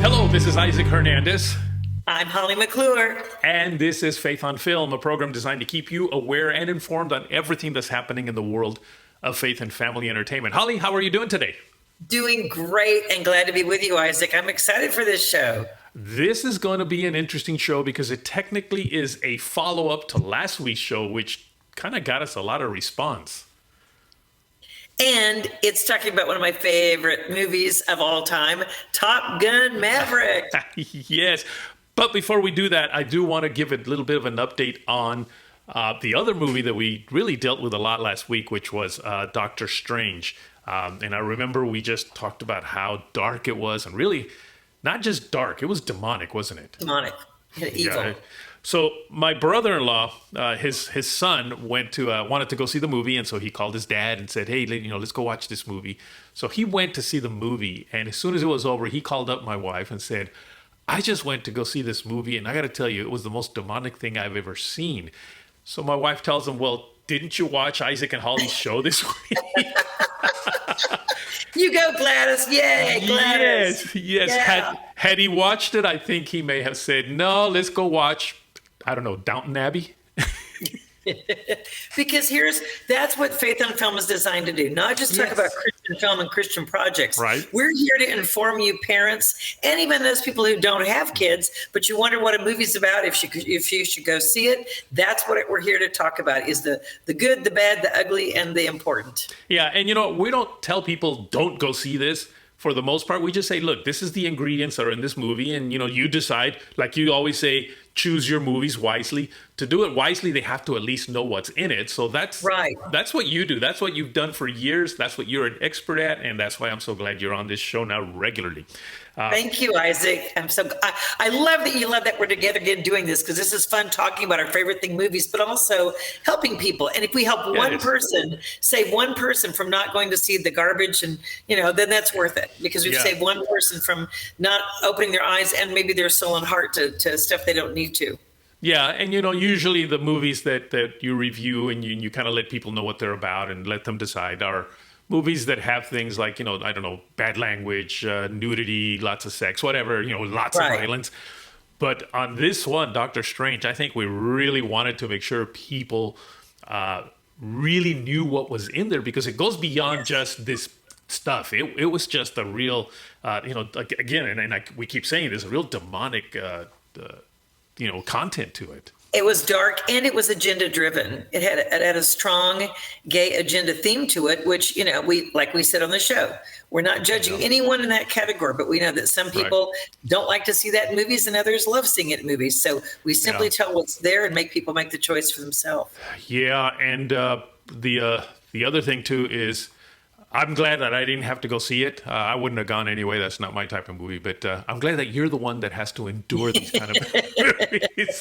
Hello, this is Isaac Hernandez. I'm Holly McClure. And this is Faith on Film, a program designed to keep you aware and informed on everything that's happening in the world of faith and family entertainment. Holly, how are you doing today? Doing great and glad to be with you, Isaac. I'm excited for this show. This is going to be an interesting show because it technically is a follow-up to last week's show, which kind of got us a lot of response. And it's talking about one of my favorite movies of all time, Top Gun Maverick. Yes. But before we do that, I do want to give a little bit of an update on the other movie that we really dealt with a lot last week, which was Doctor Strange. And I remember we just talked about how dark it was, and really not just dark, it was demonic, wasn't it? Demonic. Evil. Yeah. So my brother-in-law, his son wanted to go see the movie, and so he called his dad and said, "Hey, let's go watch this movie." So he went to see the movie, and as soon as it was over, he called up my wife and said, "I just went to go see this movie, and I got to tell you, it was the most demonic thing I've ever seen." So my wife tells him, "Well, didn't you watch Isaac and Holly's show this week?" You go, Gladys. Yay, Gladys. Yes. Yeah. Had he watched it, I think he may have said, "No, let's go watch, I don't know, Downton Abbey." Because that's what Faith on Film is designed to do. Not just talk about Christian film and Christian projects. Right. We're here to inform you parents and even those people who don't have kids, but you wonder what a movie's about, if you should go see it. That's what we're here to talk about, is the good, the bad, the ugly, and the important. Yeah, and we don't tell people don't go see this. For the most part, we just say, look, this is the ingredients that are in this movie, and you decide, like you always say, choose your movies wisely. To do it wisely, they have to at least know what's in it. So that's right. That's what you do. That's what you've done for years. That's what you're an expert at, and that's why I'm so glad you're on this show now regularly. Thank you, Isaac. I love that you love that we're together again doing this, because this is fun talking about our favorite thing, movies, but also helping people. And if we help one person, save one person from not going to see the garbage, and then that's worth it, because we've saved one person from not opening their eyes and maybe their soul and heart to stuff they don't need to. Yeah, and usually the movies that you review and you kind of let people know what they're about and let them decide are movies that have things like, I don't know, bad language, nudity, lots of sex, whatever, lots of violence. But on this one, Doctor Strange, I think we really wanted to make sure people really knew what was in there, because it goes beyond just this stuff. It was just a real, again, and we keep saying there's a real demonic content to it. It was dark and it was agenda driven. It had a strong gay agenda theme to it, which, we said on the show, we're not judging anyone in that category, but we know that some people don't like to see that in movies and others love seeing it in movies. So we simply tell what's there and make people make the choice for themselves. Yeah. And the other thing too is, I'm glad that I didn't have to go see it. I wouldn't have gone anyway. That's not my type of movie. But I'm glad that you're the one that has to endure these kind of movies.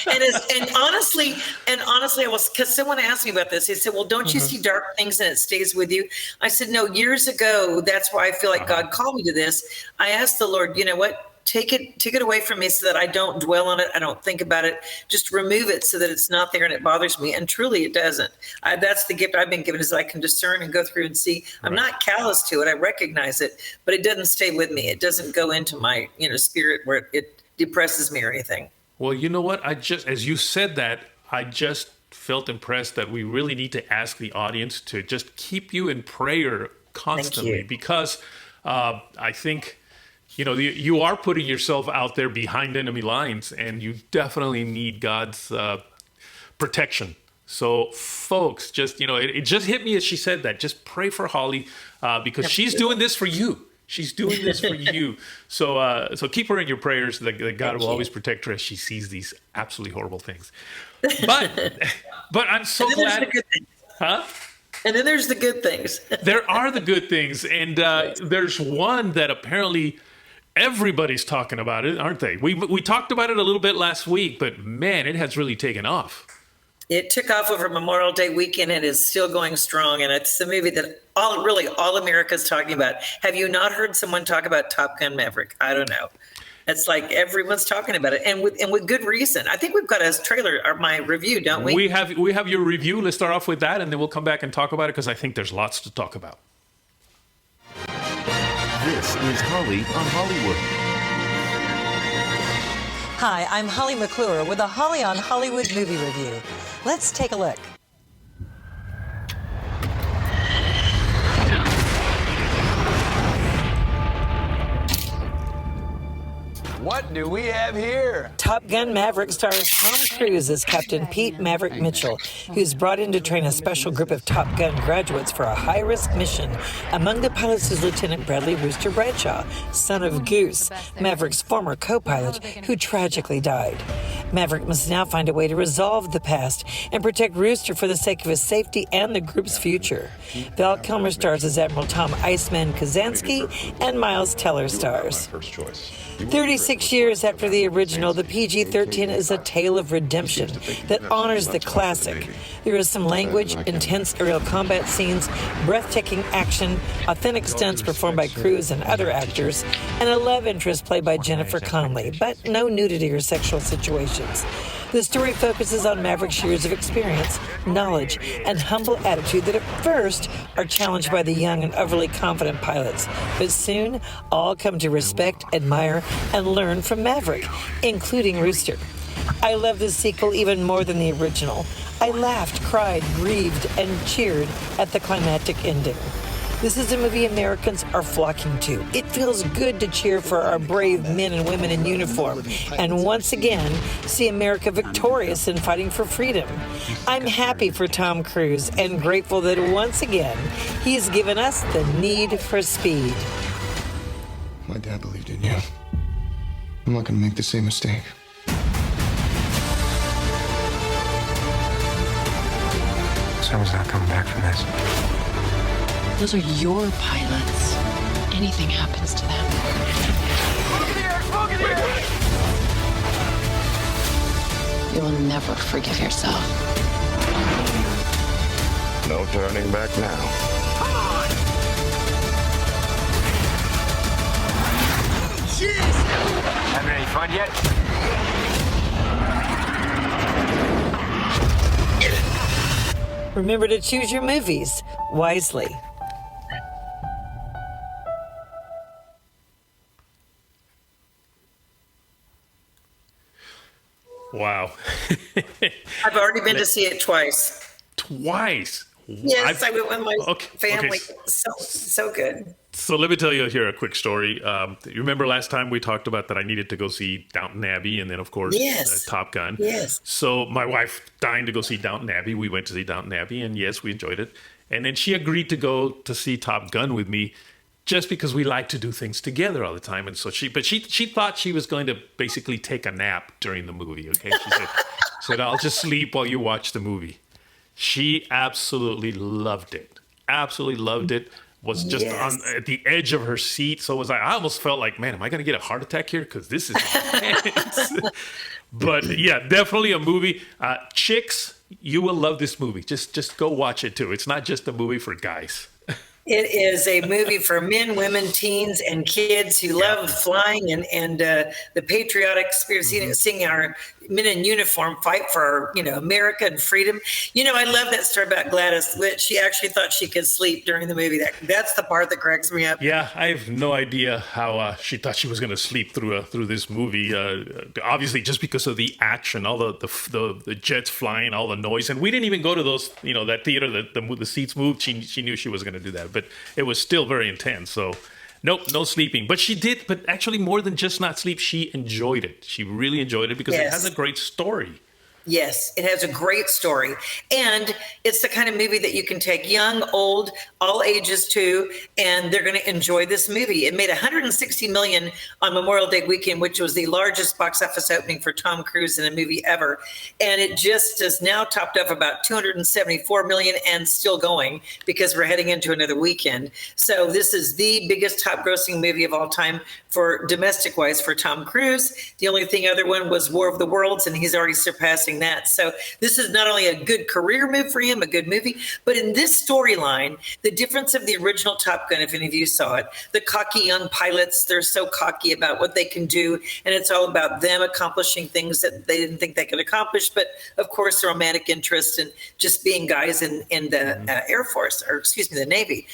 and honestly, because someone asked me about this. He said, "Well, don't you see dark things and it stays with you?" I said, "No. Years ago, that's why I feel like God called me to this. I asked the Lord, you know what? Take it away from me so that I don't dwell on it. I don't think about it. Just remove it so that it's not there and it bothers me." And truly, it doesn't. That's the gift I've been given, is that I can discern and go through and see. I'm not callous to it. I recognize it, but it doesn't stay with me. It doesn't go into my spirit where it depresses me or anything. Well, you know what? As you said that, I just felt impressed that we really need to ask the audience to just keep you in prayer constantly, because I think, you are putting yourself out there behind enemy lines, and you definitely need God's protection. So, folks, just, it just hit me as she said that. Just pray for Holly, because she's doing this for you. She's doing this for you. So keep her in your prayers, that God will always protect her as she sees these absolutely horrible things. But I'm so glad. And then there's the good things. There are the good things. And there's one that apparently everybody's talking about it, aren't they? We talked about it a little bit last week, but man, it has really taken off. It took off over Memorial Day weekend and is still going strong. And it's the movie that all America's talking about. Have you not heard someone talk about Top Gun Maverick? I don't know. It's like everyone's talking about it, and with good reason. I think we've got a trailer, or my review, don't we? We have your review. Let's start off with that, and then we'll come back and talk about it, because I think there's lots to talk about. This is Holly on Hollywood. Hi, I'm Holly McClure with a Holly on Hollywood movie review. Let's take a look. What do we have here? Top Gun Maverick stars Tom Cruise as Captain Pete Maverick Mitchell, who's brought in to train a special group of Top Gun graduates for a high-risk mission. Among the pilots is Lieutenant Bradley Rooster Bradshaw, son of Goose, Maverick's former co-pilot, who tragically died. Maverick must now find a way to resolve the past and protect Rooster for the sake of his safety and the group's future. Val Kilmer stars as Admiral Tom Iceman Kazansky, and Miles Teller stars. 36 years after the original, the PG-13 is a tale of redemption that honors the classic. There is some language, intense aerial combat scenes, breathtaking action, authentic stunts performed by Cruise and other actors, and a love interest played by Jennifer Connelly, but no nudity or sexual situations. The story focuses on Maverick's years of experience, knowledge, and humble attitude that at first are challenged by the young and overly confident pilots, but soon all come to respect, admire, and learn from Maverick, including Rooster. I love this sequel even more than the original. I laughed, cried, grieved, and cheered at the climactic ending. This is a movie Americans are flocking to. It feels good to cheer for our brave men and women in uniform and once again see America victorious in fighting for freedom. I'm happy for Tom Cruise and grateful that once again he's given us the need for speed. My dad believed in you. I'm not going to make the same mistake. Someone's not coming back from this. Those are your pilots. Anything happens to them. You'll never forgive yourself. No turning back now. Come on! Jeez! Having any fun yet? Remember to choose your movies wisely. Wow. I've already been to see it twice. Twice? Yes, I went with my family. Okay. So good. So let me tell you here a quick story. You remember last time we talked about that I needed to go see Downton Abbey and then, of course, Top Gun. Yes. So my wife dying to go see Downton Abbey. We went to see Downton Abbey, and yes, we enjoyed it. And then she agreed to go to see Top Gun with me just because we like to do things together all the time. And so she thought she was going to basically take a nap during the movie, okay? She said, I'll just sleep while you watch the movie. She absolutely loved it. Absolutely loved it. Was just at the edge of her seat. So I almost felt like, man, am I going to get a heart attack here? Because this is intense. But yeah, definitely a movie. Chicks, you will love this movie. Just go watch it too. It's not just a movie for guys. It is a movie for men, women, teens, and kids who love flying and the patriotic spirit, seeing our men in uniform fight for America and freedom. I love that story about Gladys. She actually thought she could sleep during the movie. That's the part that cracks me up. Yeah, I have no idea how she thought she was going to sleep through this movie. Obviously, just because of the action, all the jets flying, all the noise, and we didn't even go to those. That theater that the seats moved. She knew she was going to do that. But it was still very intense. So, nope, no sleeping. But she did. But actually, more than just not sleep, she enjoyed it. She really enjoyed it because it has a great story. Yes, it has a great story. And it's the kind of movie that you can take young, old, all ages to, and they're going to enjoy this movie. It made $160 million on Memorial Day weekend, which was the largest box office opening for Tom Cruise in a movie ever. And it just is now topped up about $274 million and still going because we're heading into another weekend. So this is the biggest top grossing movie of all time for domestic wise for Tom Cruise. The only other one was War of the Worlds, and he's already surpassing that. So this is not only a good career move for him, a good movie, but in this storyline, the difference of the original Top Gun, if any of you saw it, the cocky young pilots, they're so cocky about what they can do, and it's all about them accomplishing things that they didn't think they could accomplish, but of course, romantic interest and just being guys in the Air Force, or excuse me, the Navy.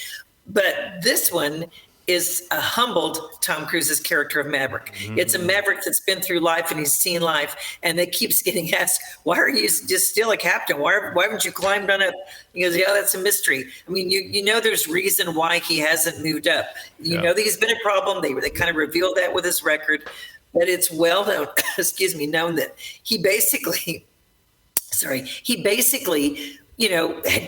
But this one, is a humbled Tom Cruise's character of Maverick. It's a Maverick that's been through life and he's seen life, and that keeps getting asked, why are you just still a captain? Why haven't you climbed on up? He goes, yeah, that's a mystery. I mean, you know there's reason why he hasn't moved up. You know that he's been a problem. They kind of revealed that with his record, but it's well known, known that he basically, had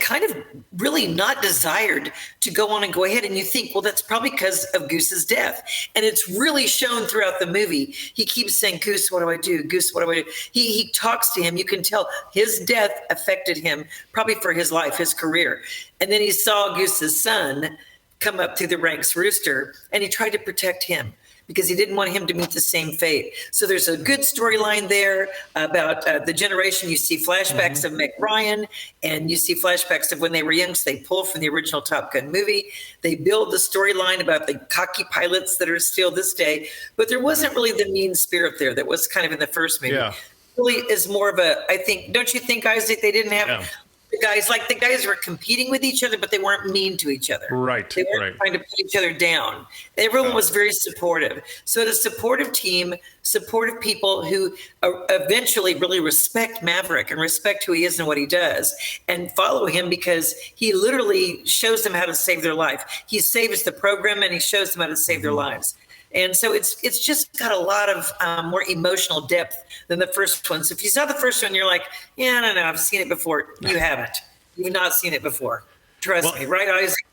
kind of really not desired to go on and go ahead. And you think, well, that's probably because of Goose's death. And it's really shown throughout the movie. He keeps saying, Goose, what do I do? Goose, what do I do? He talks to him. You can tell his death affected him probably for his life, his career. And then he saw Goose's son come up through the ranks, Rooster, and he tried to protect him, because he didn't want him to meet the same fate. So there's a good storyline there about the generation. You see flashbacks of Meg Ryan, and you see flashbacks of when they were young. So they pull from the original Top Gun movie. They build the storyline about the cocky pilots that are still this day. But there wasn't really the mean spirit there that was kind of in the first movie. Yeah. Really is more of a, I think, don't you think, Isaac, they didn't have the guys were competing with each other, but they weren't mean to each other. Right. They weren't trying to put each other down. Everyone was very supportive. So a supportive team, supportive people who eventually really respect Maverick and respect who he is and what he does, and follow him because he literally shows them how to save their life. He saves the program and he shows them how to save their lives. And so it's just got a lot of more emotional depth than the first one. So if you saw the first one, you're like, yeah, I don't know, I've seen it before. You haven't. You've not seen it before. Trust me, right, Isaac?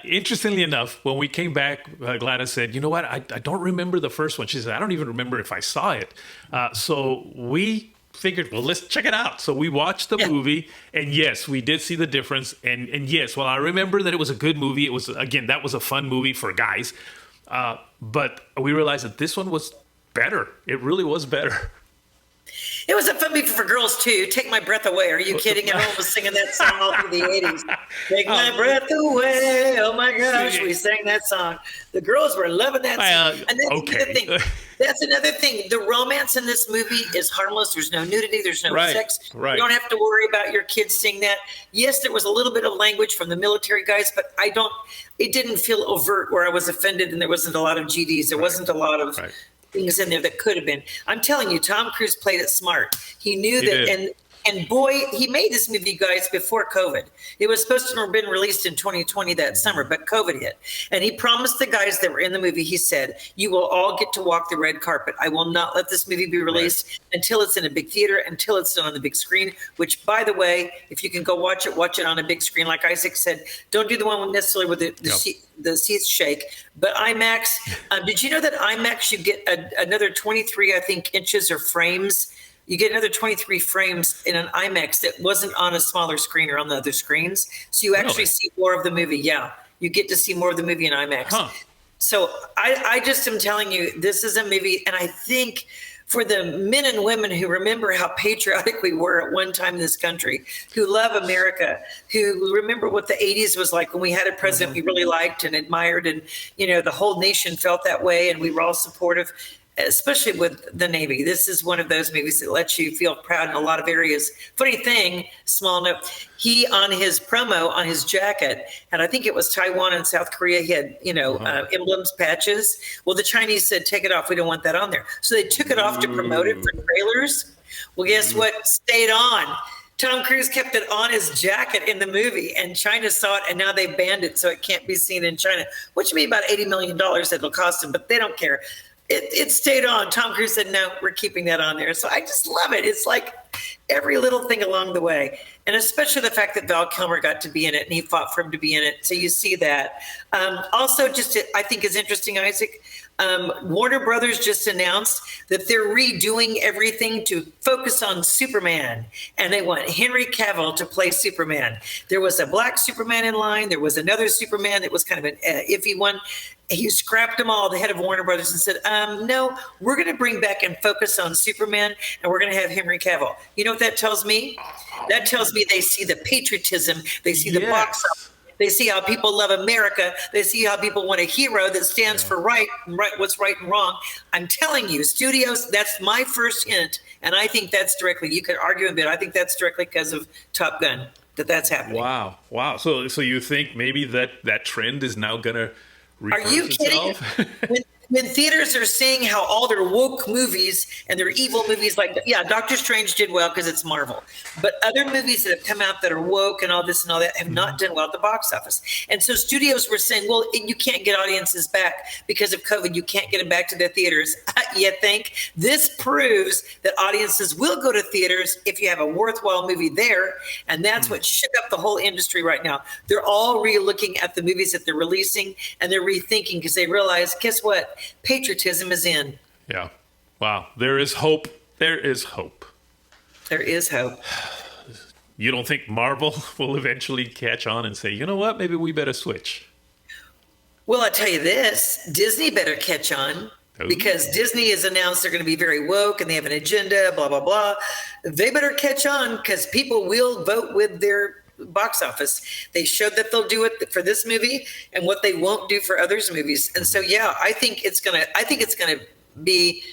Interestingly enough, when we came back, Gladys said, you know what, I don't remember the first one. She said, I don't even remember if I saw it. So we figured, well, let's check it out. So we watched the movie, and yes, we did see the difference. And yes, well, I remember that it was a good movie. It was, again, that was a fun movie for guys. But we realized that this one was better. It really was better. It was a fun movie for girls too. Take My Breath Away. Are you kidding? Everyone was singing that song all through the 80s. Take my breath away. Oh my gosh, we sang that song. The girls were loving that song. And that's another thing. That's another thing. The romance in this movie is harmless. There's no nudity. There's no sex. You don't have to worry about your kids seeing that. Yes, there was a little bit of language from the military guys, but it didn't feel overt where I was offended, and there wasn't a lot of GDs. There wasn't a lot of things in there that could have been. I'm telling you, Tom Cruise played it smart. He knew that, and boy, he made this movie, guys, before COVID. It was supposed to have been released in 2020 that summer, but COVID hit. And he promised the guys that were in the movie, he said, you will all get to walk the red carpet. I will not let this movie be released until it's in a big theater, until it's done on the big screen, which, by the way, if you can go watch it on a big screen. Like Isaac said, don't do the one necessarily with the seats shake. But IMAX, did you know that IMAX, you get another 23, I think, inches or frames? You get another 23 frames in an IMAX that wasn't on a smaller screen or on the other screens. So you actually see more of the movie. Yeah, you get to see more of the movie in IMAX. So I just am telling you, this is a movie. And I think for the men and women who remember how patriotic we were at one time in this country, who love America, who remember what the 80s was like when we had a president we really liked and admired, and, you know, the whole nation felt that way and we were all supportive, especially with the Navy. This is one of those movies that lets you feel proud in a lot of areas. Funny thing, small note, he on his promo, on his jacket, and I think it was Taiwan and South Korea, he had, emblems, patches. Well, the Chinese said, take it off. We don't want that on there. So they took it off to promote it for trailers. Well, guess what? Stayed on. Tom Cruise kept it on his jacket in the movie, and China saw it, and now they banned it so it can't be seen in China, which would be about $80 million it'll cost them, but they don't care. It stayed on. Tom Cruise said, no, we're keeping that on there. So I just love it. It's like every little thing along the way. And especially the fact that Val Kilmer got to be in it and he fought for him to be in it. So you see that. Also, I think is interesting, Isaac, Warner Brothers just announced that they're redoing everything to focus on Superman. And they want Henry Cavill to play Superman. There was a black Superman in line. There was another Superman that was kind of an iffy one. He scrapped them all, the head of Warner Brothers, and said, no, we're going to bring back and focus on Superman, and we're going to have Henry Cavill. You know what that tells me? That tells me they see the patriotism. They see the box office. They see how people love America. They see how people want a hero that stands for what's right and wrong. I'm telling you, studios, that's my first hint, and I think that's directly, you could argue a bit, I think that's directly because of Top Gun, that's happening. Wow. So you think maybe that trend is now going to Are you kidding? When theaters are seeing how all their woke movies and their evil movies, like, yeah, Doctor Strange did well because it's Marvel, but other movies that have come out that are woke and all this and all that have not done well at the box office. And so studios were saying, well, you can't get audiences back because of COVID. You can't get them back to the theaters. You think this proves that audiences will go to theaters if you have a worthwhile movie there. And that's what shook up the whole industry right now. They're all re-looking at the movies that they're releasing, and they're rethinking because they realize, guess what? Patriotism is in. Yeah. Wow. There is hope. There is hope. There is hope. You don't think Marvel will eventually catch on and say, you know what, maybe we better switch? Well, I tell you this, Disney better catch on, because Disney has announced they're going to be very woke and they have an agenda, blah, blah, blah. They better catch on because people will vote with their box office. They showed that they'll do it for this movie and what they won't do for others' movies. And so, yeah, I think it's gonna be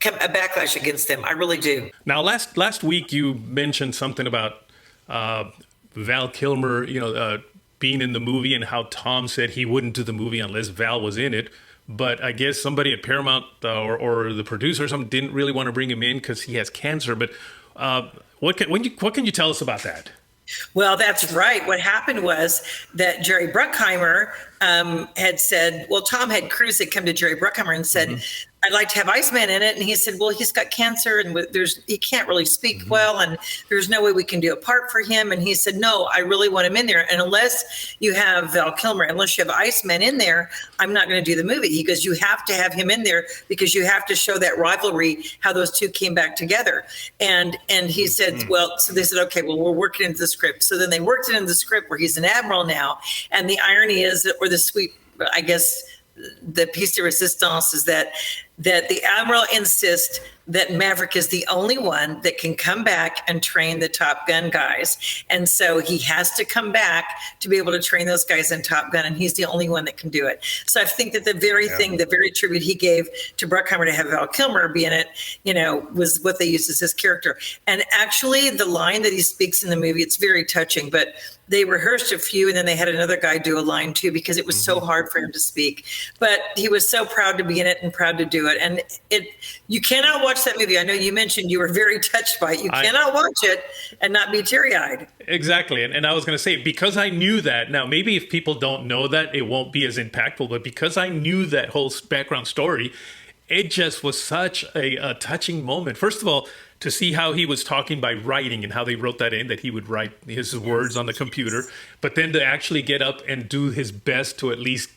a backlash against them. I really do. Now, last week you mentioned something about Val Kilmer, being in the movie, and how Tom said he wouldn't do the movie unless Val was in it. But I guess somebody at Paramount or the producer or something didn't really want to bring him in because he has cancer. But what can you tell us about that? Well, that's right. What happened was that Jerry Bruckheimer had said, well, Tom Cruise had come to Jerry Bruckheimer and said, I'd like to have Iceman in it. And he said, well, he's got cancer and he can't really speak well. And there's no way we can do a part for him. And he said, no, I really want him in there. And unless you have Val Kilmer, unless you have Iceman in there, I'm not going to do the movie. He goes, you have to have him in there because you have to show that rivalry, how those two came back together. And he said, well, so they said, okay, well, we're working into the script. So then they worked it into the script where he's an admiral now. And the irony is, or the sweet, I guess, the piece de resistance is that the admiral insists that Maverick is the only one that can come back and train the Top Gun guys. And so he has to come back to be able to train those guys in Top Gun, and he's the only one that can do it. So I think that the very tribute he gave to Bruckheimer to have Val Kilmer be in it, was what they used as his character. And actually the line that he speaks in the movie, it's very touching, but they rehearsed a few and then they had another guy do a line too, because it was so hard for him to speak. But he was so proud to be in it and proud to do it. And you cannot watch that movie. I know you mentioned you were very touched by it. You cannot watch it and not be teary-eyed. Exactly. And I was going to say, because I knew that, now maybe if people don't know that, it won't be as impactful, but because I knew that whole background story, it just was such a touching moment. First of all, to see how he was talking by writing and how they wrote that in, that he would write his words on the computer, but then to actually get up and do his best to at least,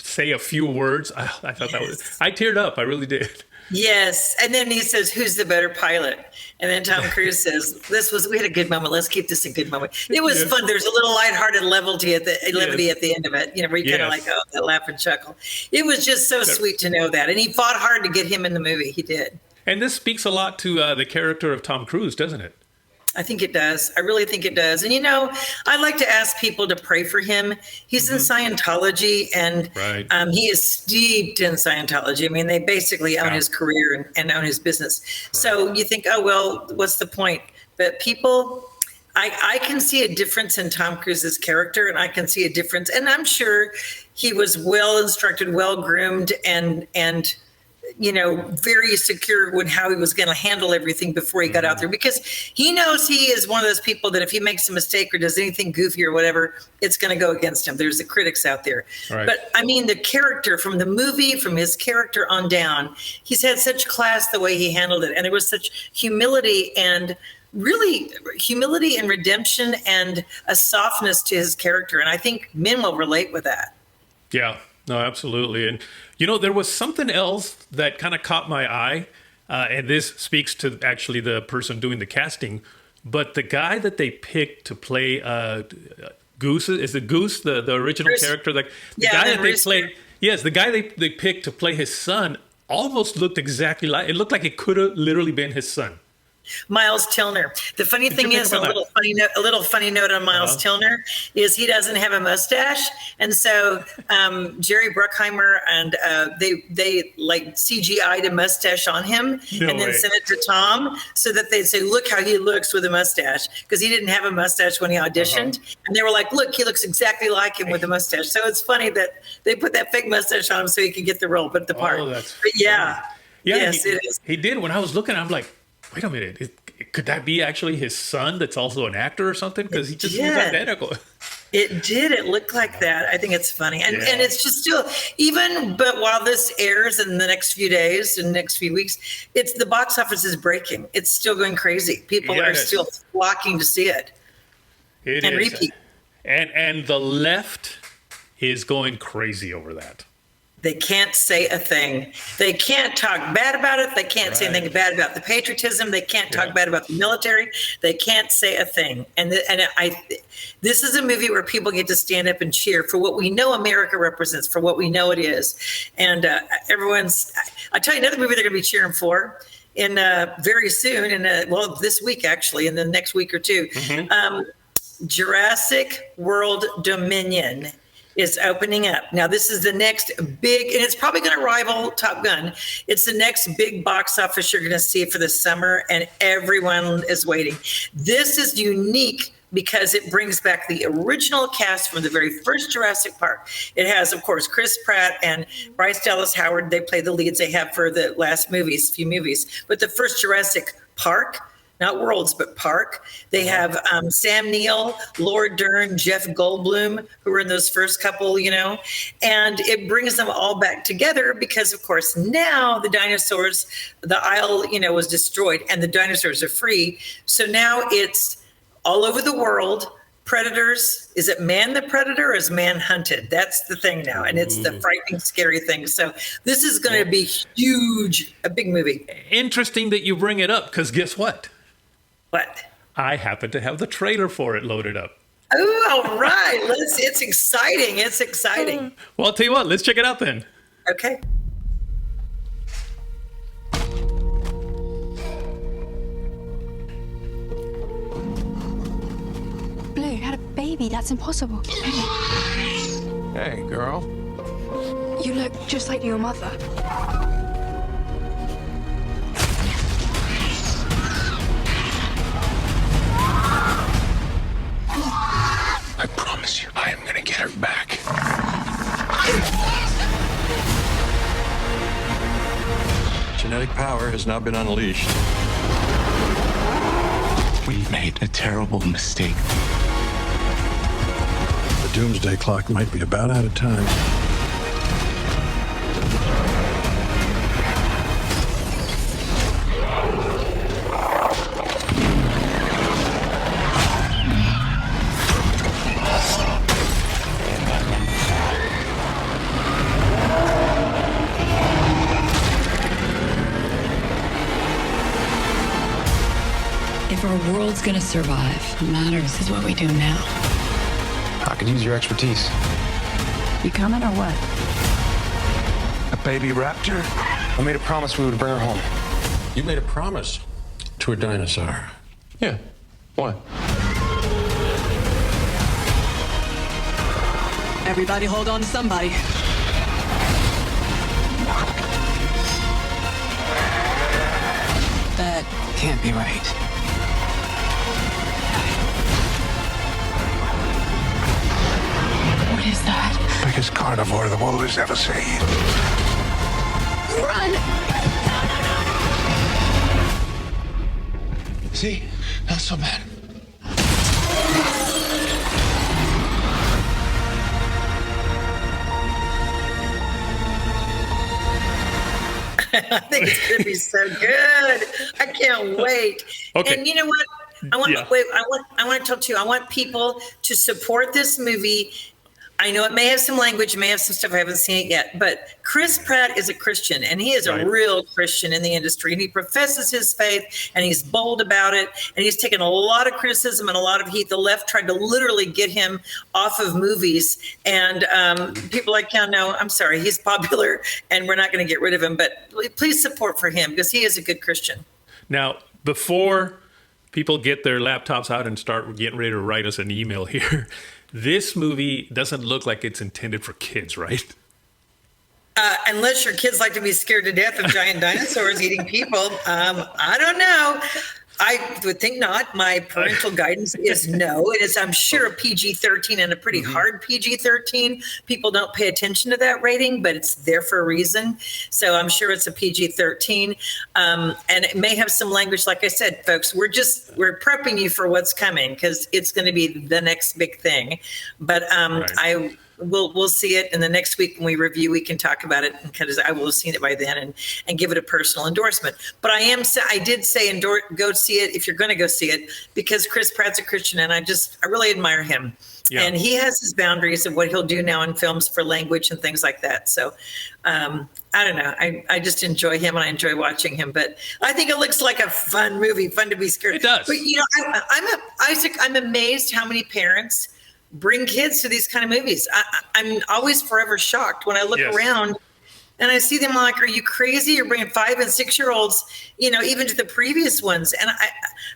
say a few words. I thought that was, I teared up. I really did. Yes. And then he says, who's the better pilot? And then Tom Cruise says, we had a good moment. Let's keep this a good moment. It was fun. There's a little lighthearted levity at the end of it, where you kind of like, oh, that laugh and chuckle. It was just so sweet to know that. And he fought hard to get him in the movie. He did. And this speaks a lot to the character of Tom Cruise, doesn't it? I think it does. I really think it does. And, I like to ask people to pray for him. He's in Scientology, and he is steeped in Scientology. I mean, they basically own his career and own his business. Right. So you think, oh, well, what's the point? But people, I can see a difference in Tom Cruise's character, and I can see a difference. And I'm sure he was well instructed, well groomed, and very secure with how he was going to handle everything before he got out there, because he knows he is one of those people that if he makes a mistake or does anything goofy or whatever, it's going to go against him. There's the critics out there. Right. But I mean, the character from the movie, from his character on down, he's had such class the way he handled it. And it was such humility and redemption and a softness to his character. And I think men will relate with that. Yeah, no, absolutely. And there was something else that kind of caught my eye, and this speaks to actually the person doing the casting, but the guy that they picked to play Goose, is it Goose, the original character? The guy that they play, the guy they picked to play his son almost looked exactly like, it looked like it could have literally been his son. Miles Tilner. The funny Did thing you pick is, up a on little funny note on Miles Tilner is he doesn't have a mustache, and so Jerry Bruckheimer and they like CGI'd a mustache on him No and then way. sent it to Tom so that they'd say, "Look how he looks with a mustache," because he didn't have a mustache when he auditioned, and they were like, "Look, he looks exactly like him with a mustache." So it's funny that they put that fake mustache on him so he could get the role, but the part. That's but yeah, Yeah, yes, it is. He did. When I was looking, I'm like, wait a minute. Could that be actually his son that's also an actor or something? Because he just looks identical. It did. It looked like that. I think it's funny. And it's just still, but while this airs in the next few days and next few weeks, it's the box office is breaking. It's still going crazy. People are still flocking to see it. It and is. repeat. And the left is going crazy over that. They can't say a thing. They can't talk bad about it. They can't say anything bad about the patriotism. They can't talk bad about the military. They can't say a thing. This is a movie where people get to stand up and cheer for what we know America represents, for what we know it is. And I'll tell you another movie they're going to be cheering for in very soon, this week actually, in the next week or two. Jurassic World Dominion is opening up. Now, this is the next big, and it's probably going to rival Top Gun. It's the next big box office you're going to see for the summer, and everyone is waiting. This is unique because it brings back the original cast from the very first Jurassic Park. It has, of course, Chris Pratt and Bryce Dallas Howard. They play the leads they have for the last few movies. But the first Jurassic Park, not Worlds, but Park. They have Sam Neill, Laura Dern, Jeff Goldblum, who were in those first couple, and it brings them all back together because, of course, now the dinosaurs, the Isle, was destroyed and the dinosaurs are free. So now it's all over the world. Predators, is it man the predator or is man hunted? That's the thing now. And it's the frightening, scary thing. So this is going to be huge, a big movie. Interesting that you bring it up because guess what? What? I happen to have the trailer for it loaded up. Oh, all right. It's exciting. It's exciting. Well, I'll tell you what. Let's check it out then. Okay. Blue had a baby. That's impossible. Hey, girl. You look just like your mother. I promise you, I am going to get her back. Genetic power has now been unleashed. We made a terrible mistake. The doomsday clock might be about out of time. If our world's gonna survive, what matters is what we do now. I could use your expertise. You coming or what? A baby raptor? I made a promise we would bring her home. You made a promise to a dinosaur. Yeah. What? Everybody hold on to somebody. That can't be right. What is that? Biggest carnivore the world has ever seen. Run! See? Not so bad. I think it's going to be so good. I can't wait. Okay. And you know what? I want to talk to you. I want people to support this movie. I know it may have some language, may have some stuff I haven't seen it yet, but Chris Pratt is a Christian, and he is a real Christian in the industry, and he professes his faith, and he's bold about it, and he's taken a lot of criticism and a lot of heat. The left tried to literally get him off of movies, and people like, yeah, no, I'm sorry, he's popular, and we're not going to get rid of him, but please support for him because he is a good Christian. Now, before people get their laptops out and start getting ready to write us an email here, this movie doesn't look like it's intended for kids, right? Unless your kids like to be scared to death of giant dinosaurs eating people. I don't know. I would think not. My parental guidance is no. It is, I'm sure, a PG-13 and a pretty hard PG-13. People don't pay attention to that rating, but it's there for a reason. So I'm sure it's a PG-13. And it may have some language. Like I said, folks, we're prepping you for what's coming because it's going to be the next big thing. But We'll see it in the next week when we review. We can talk about it because I will have seen it by then and give it a personal endorsement. But I did say go see it if you're going to go see it because Chris Pratt's a Christian and I really admire him. Yeah. And he has his boundaries of what he'll do now in films for language and things like that. So I don't know. I just enjoy him and I enjoy watching him. But I think it looks like a fun movie, fun to be scared. It does. But Isaac, I'm amazed how many parents bring kids to these kind of movies. I'm always forever shocked when I look around and I see them like, are you crazy? You're bringing 5 and 6-year-olds, even to the previous ones. And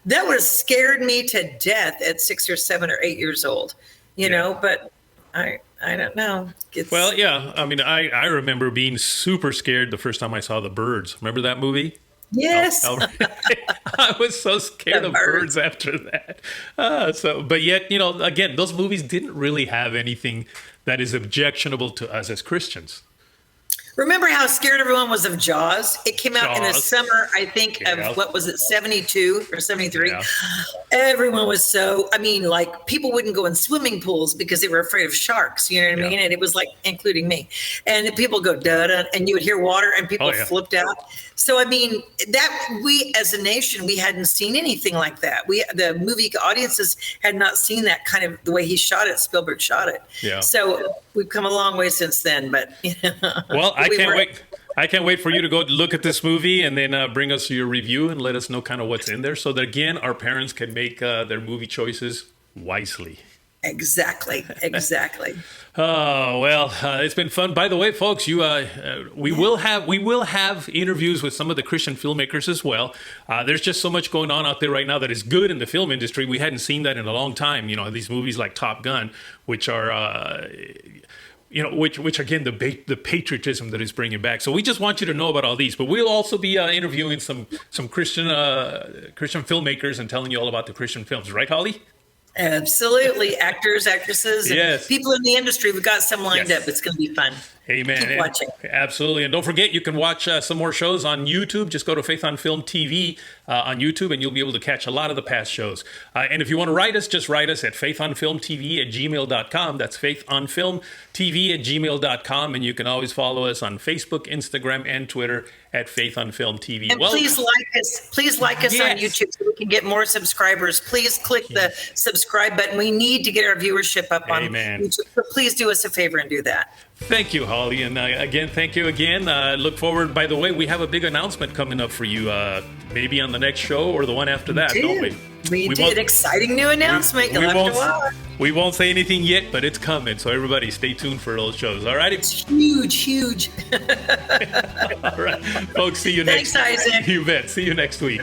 that would have scared me to death at 6 or 7 or 8 years old, you know, but I don't know. Well, yeah. I mean, I remember being super scared the first time I saw The Birds. Remember that movie? Yes. I was so scared of birds after that. But yet, again, those movies didn't really have anything that is objectionable to us as Christians. Remember how scared everyone was of Jaws? It came out in the summer, I think, of, 72 or 73? Yeah. Everyone was people wouldn't go in swimming pools because they were afraid of sharks, you know what I mean? And it was like, including me. And people go, da-da, and you would hear water and people flipped out. So, I mean, that we as a nation, we hadn't seen anything like that. The movie audiences had not seen that kind of the way he shot it, Spielberg shot it. Yeah. So we've come a long way since then, but well, I can't wait. I can't wait for you to go look at this movie and then bring us your review and let us know kind of what's in there so that, again, our parents can make their movie choices wisely. Exactly. Oh, well, it's been fun. By the way, folks, we will have interviews with some of the Christian filmmakers as well. There's just so much going on out there right now that is good in the film industry. We hadn't seen that in a long time. These movies like Top Gun, which are which again, the patriotism that is bringing back. So we just want you to know about all these. But we'll also be interviewing some Christian filmmakers and telling you all about the Christian films. Right, Holly? Absolutely. Actors, actresses, and people in the industry. We've got some lined up. It's going to be fun. Amen. Keep watching. Absolutely. And don't forget, you can watch some more shows on YouTube. Just go to Faith on Film TV on YouTube, and you'll be able to catch a lot of the past shows. And if you want to write us, just write us at faithonfilmtv@gmail.com. That's faithonfilmtv@gmail.com. And you can always follow us on Facebook, Instagram, and Twitter at Faith on Film TV. And please like us. Please like us on YouTube so we can get more subscribers. Please click the subscribe button. We need to get our viewership up on YouTube. So please do us a favor and do that. Thank you, Holly. And again, thank you again. Look forward. By the way, we have a big announcement coming up for you, maybe on the next show or the one after that, don't we? We did. Exciting new announcement. We won't say anything yet, but it's coming. So everybody stay tuned for those shows. All right? It's huge. All right. Folks, see you next week. Thanks, Isaac. You bet. See you next week.